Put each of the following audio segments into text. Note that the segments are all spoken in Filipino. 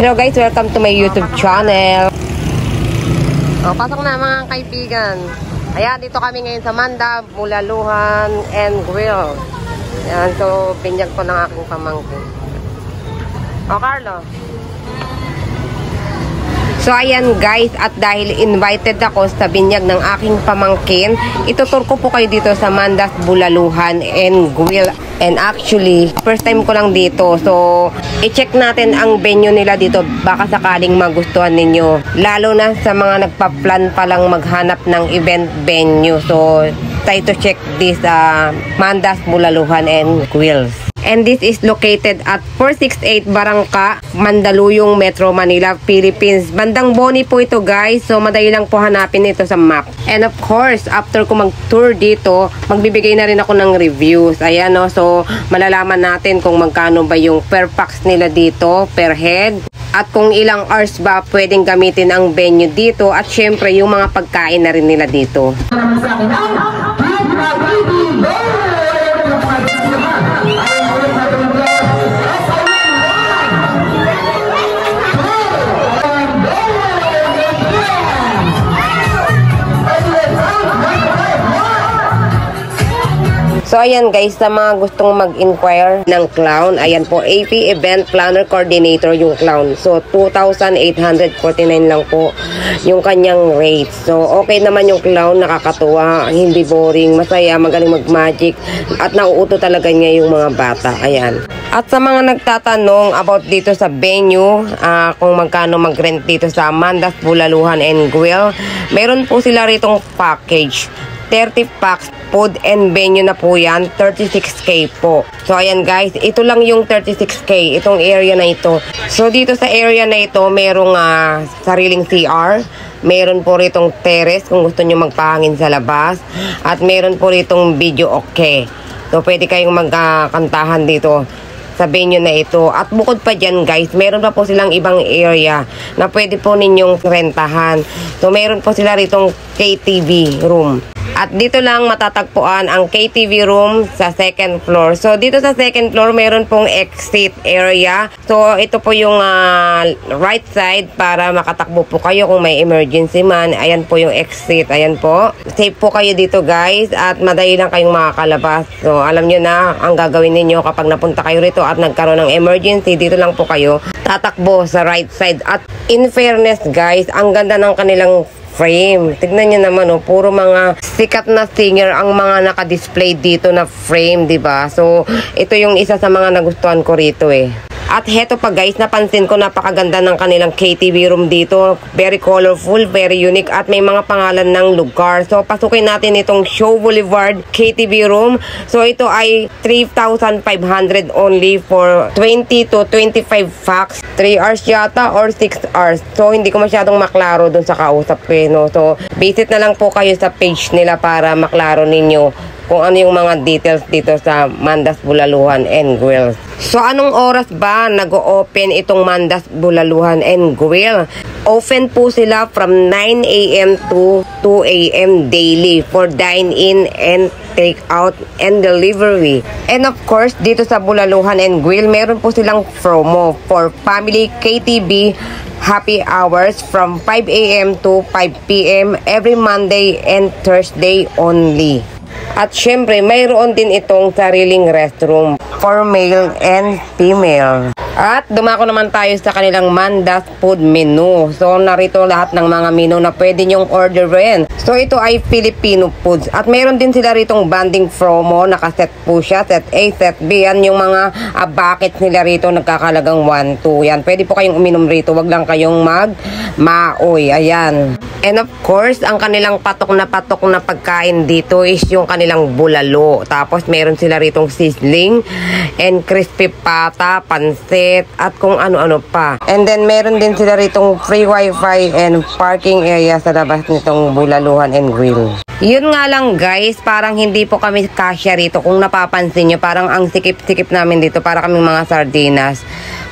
Hello guys, welcome to my YouTube channel. Pasok na mga kaibigan. Ayan, dito kami ngayon sa Manda, Bulaluhan and Grill. Ayan, so binyag ko ng aking pamangkin. Carlo. So ayan guys, at dahil invited ako sa binyag ng aking pamangkin, itutur ko po kayo dito sa Manda's Bulaluhan and Grill. And actually, first time ko lang dito. So, i-check natin ang venue nila dito. Baka sakaling magustuhan ninyo. Lalo na sa mga nagpa-plan pa lang maghanap ng event venue. So, try to check this Manda's Bulaluhan and Grills. And this is located at 468 Barangka, Mandaluyong, Metro Manila, Philippines. Bandang Boni po ito guys. So madali lang po hanapin ito sa map. And of course, after ko mag-tour dito, magbibigay na rin ako ng reviews. Ayan no. So malalaman natin kung magkano ba yung per pax nila dito, per head. At kung ilang hours ba pwedeng gamitin ang venue dito. At syempre yung mga pagkain na rin nila dito. So ayan guys, sa mga gustong mag-inquire ng clown, ayan po, AP Event Planner Coordinator yung clown. So 2,849 lang po yung kanyang rate. So okay naman yung clown, nakakatuwa, hindi boring, masaya, magaling mag-magic, at nauuto talaga niya yung mga bata. Ayan. At sa mga nagtatanong about dito sa venue, kung magkano mag-rent dito sa Manda's Bulaluhan and Grill, meron po sila ritong package. 30 packs, food and venue na po yan, 36K po. So ayan guys, ito lang yung 36K, itong area na ito. So dito sa area na ito, merong sariling CR, meron po ritong terrace kung gusto nyo magpahangin sa labas, at meron po ritong video okay. So pwede kayong magkantahan dito sa venue na ito. At bukod pa dyan guys, meron pa po silang ibang area na pwede po ninyong rentahan. So meron po sila ritong KTV room. At dito lang matatagpuan ang KTV room sa second floor. So dito sa second floor meron pong exit area. So ito po yung right side para makatakbo po kayo kung may emergency man. Ayan po yung exit. Ayan po. Safe po kayo dito guys at madali lang kayong makakalabas. So alam nyo na ang gagawin ninyo kapag napunta kayo rito at nagkaroon ng emergency. Dito lang po kayo tatakbo sa right side. At in fairness guys, ang ganda ng kanilang frame. Tignan nyo naman, puro mga sikat na singer ang mga naka-display dito na frame, diba? So, ito yung isa sa mga nagustuhan ko rito At heto pa guys, napansin ko napakaganda ng kanilang KTV room dito. Very colorful, very unique, at may mga pangalan ng lugar. So pasukin natin itong Show Boulevard KTV room. So ito ay 3,500 only for 20 to 25 packs. 3 hours yata or 6 hours. So hindi ko masyadong maklaro dun sa kausap ko no? So visit na lang po kayo sa page nila para maklaro ninyo kung ano yung mga details dito sa Manda's Bulaluhan and Grill. So anong oras ba nag-o-open itong Manda's Bulaluhan and Grill? Open po sila from 9 AM to 2 AM daily for dine-in and take-out and delivery. And of course, dito sa Bulaluhan and Grill, meron po silang promo for family KTV happy hours from 5 AM to 5 PM every Monday and Thursday only. At syempre, mayroon din itong sariling restroom for male and female. At dumako naman tayo sa kanilang Manda's food menu. So narito lahat ng mga menu na pwede nyong orderin. So ito ay Filipino foods. At mayroon din sila ritong banding promo. Nakaset po siya. Set A, set B. Yan yung mga buckets nila rito. Nagkakalagang 1, 2. Yan. Pwede po kayong uminom rito. Wag lang kayong mag-maoy. Ayan. And of course, ang kanilang patok na pagkain dito is yung kanilang bulalo. Tapos meron sila ritong sizzling and crispy pata, pansit, at kung ano-ano pa. And then meron din sila ritong free wifi and parking area sa labas nitong Bulaluhan and Grill. Yun nga lang guys, parang hindi po kami kasya rito. Kung napapansin nyo, parang ang sikip-sikip namin dito, para kaming mga sardinas.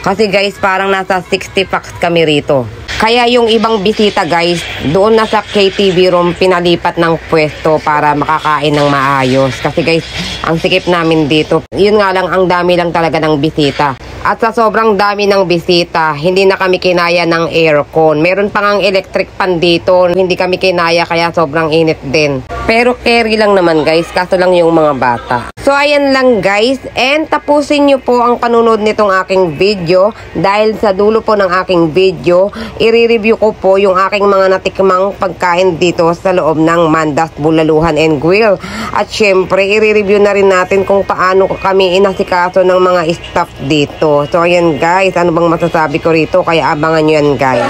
Kasi guys, parang nasa 60 packs kami rito. Kaya yung ibang bisita guys, doon na sa KTV room pinalipat ng pwesto para makakain ng maayos. Kasi guys, ang sikip namin dito. Yun nga lang, ang dami lang talaga ng bisita. At sa sobrang dami ng bisita, hindi na kami kinaya ng aircon. Meron pang ang electric pan dito, hindi kami kinaya kaya sobrang init din. Pero carry lang naman guys, kaso lang yung mga bata. So ayan lang guys, and tapusin nyo po ang panunod nitong aking video. Dahil sa dulo po ng aking video, i-review ko po yung aking mga natikmang pagkain dito sa loob ng Mandas Bulaluhan and Grill. At syempre, i-review na rin natin kung paano kami inasikaso ng mga staff dito. So ayan guys, ano bang masasabi ko rito? Kaya abangan nyo yan guys.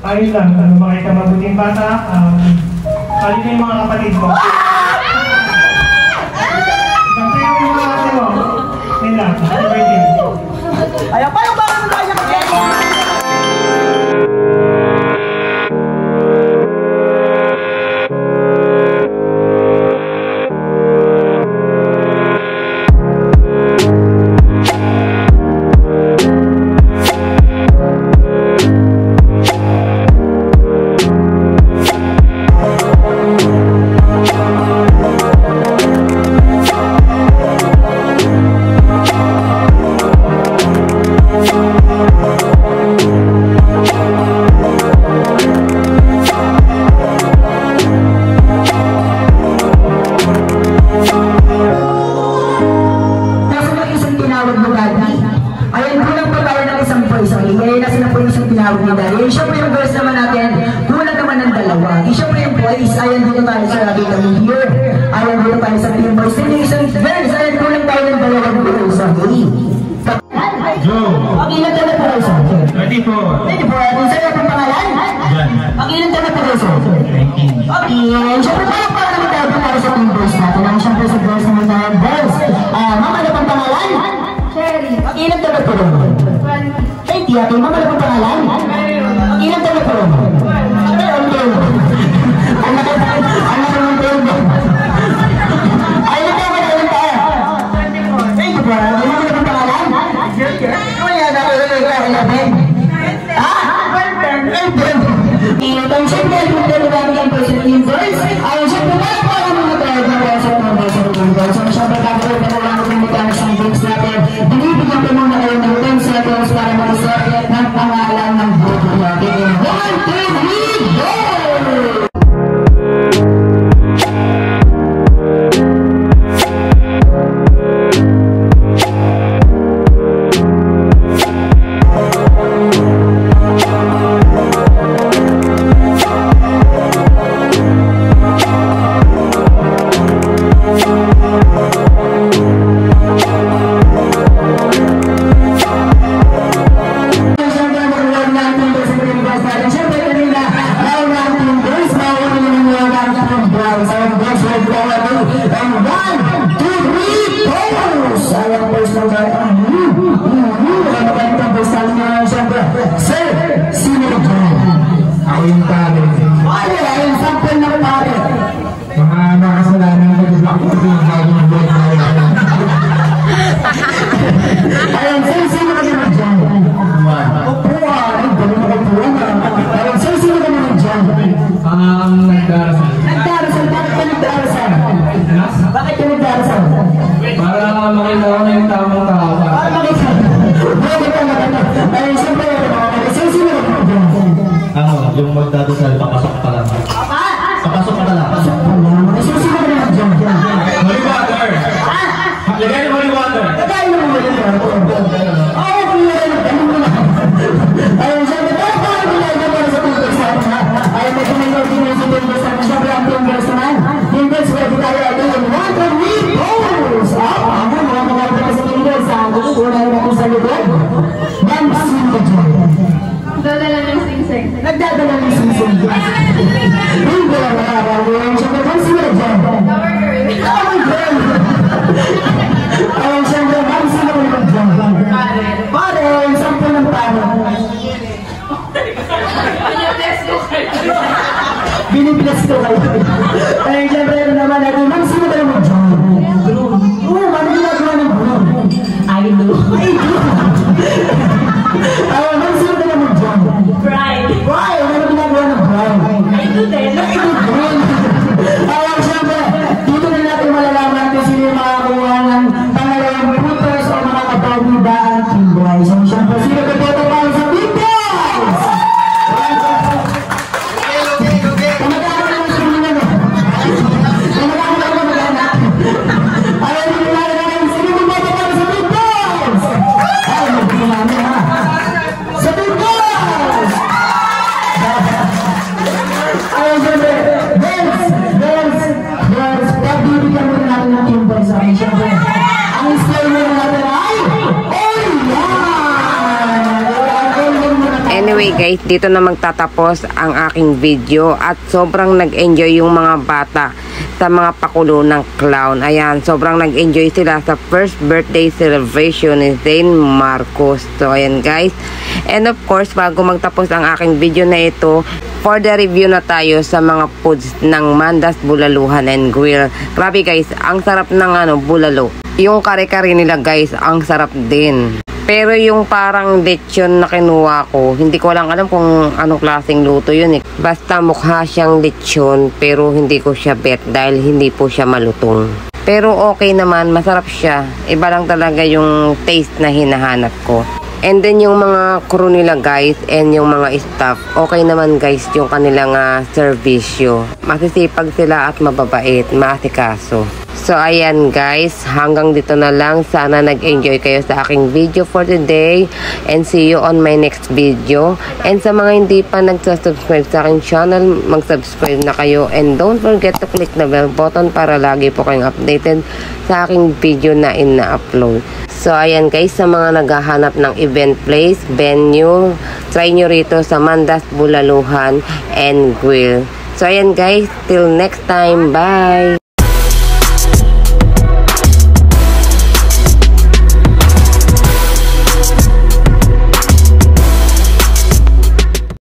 Ayun lang, makita mabuting bata, kalit na yung mga kapatid ko. Kasi yung mga kapatid mo, yun lang, happy birthday. Ayaw, paano ba ako tayo nakakaya? Ayun, siya po yung girls naman natin, kulang naman ng dalawa. Siya po yung boys, ayan dito tayo sa Rabi kami here. Ayan dito tayo sa team boys. Then yung isang girls, ayan kulang tayo ng dalawang girls. Okay. Pag-ilan ka na po rin, sir? 24. 24. Sa'yo ang pangalan? Pag-ilan ka na po rin, sir? 19. Okay. Siyempre, para naman tayo po tayo sa team boys natin. Ang siyempre sa girls naman tayo. Girls, mama na pang pangalan? Sherry. Pag-ilan ka na po rin? 20. Hey, Tia, mama na pang pangalan? Ilan tayo po? Anak ko ng tulog. Ayun tayo ba tayo tayo? Thank you po. Ano mo na pangalan? Kaya na ako na 11. Ang siyempre, kung talagang ang positive voice, ay siyempre para po ang mga tayo na sa mga voice. So, siyempre, kakaroon na lang ang mga isang books natin. Binibigyan ko muna kayo ng 10 seconds para mag-isip ng pangalan ng book natin. 1, 2, 3, go! Yung magdadasal, papasok pa lang. Papasok pa lang. Holy water! Lagay ng holy water! Lagay ng holy water! Binibless ko kayo. Ay, siyempre naman ako. Ma'am, sino ba naman dyan? Oo, ma'am, ginagawa ng broom. Idol. Ma'am, sino ba naman dyan? Bride. Bride? Ano ginagawa ng bride? Idol din. Idol. Siyempre, dito na natin malalaman kung sino yung makakuha ng pangalawang putos o mga kapagudaan Team Boys. So, siyempre, sino ba dito tayo sa Team Boys? Anyway guys, dito na magtatapos ang aking video at sobrang nag-enjoy yung mga bata sa mga pakulo ng clown. Ayan, sobrang nag-enjoy sila sa first birthday celebration ni Zane Marcos. So ayan guys, and of course bago magtapos ang aking video na ito, for the review na tayo sa mga foods ng Mandas Bulaluhan and Grill. Grabe guys, ang sarap ng bulalo. Yung kare-kare nila guys, ang sarap din. Pero yung parang lechon na kinuha ko, hindi ko lang alam kung anong klaseng luto yun eh. Basta mukha siyang lechon pero hindi ko siya bet dahil hindi po siya malutong. Pero okay naman, masarap siya. Iba lang talaga yung taste na hinahanap ko. And then yung mga crew nila guys and yung mga staff, okay naman guys yung kanilang servisyo. Masisipag sila at mababait, maasikaso. So ayan guys, hanggang dito na lang. Sana nag-enjoy kayo sa aking video for today. And see you on my next video. And sa mga hindi pa nagsasubscribe sa aking channel, mag-subscribe na kayo. And don't forget to click the bell button para lagi po kayong updated sa aking video na ina-upload. So ayan guys, sa mga naghahanap ng event place, venue, try nyo rito sa Mandas Bulaluhan and Grill. So ayan guys, till next time, bye!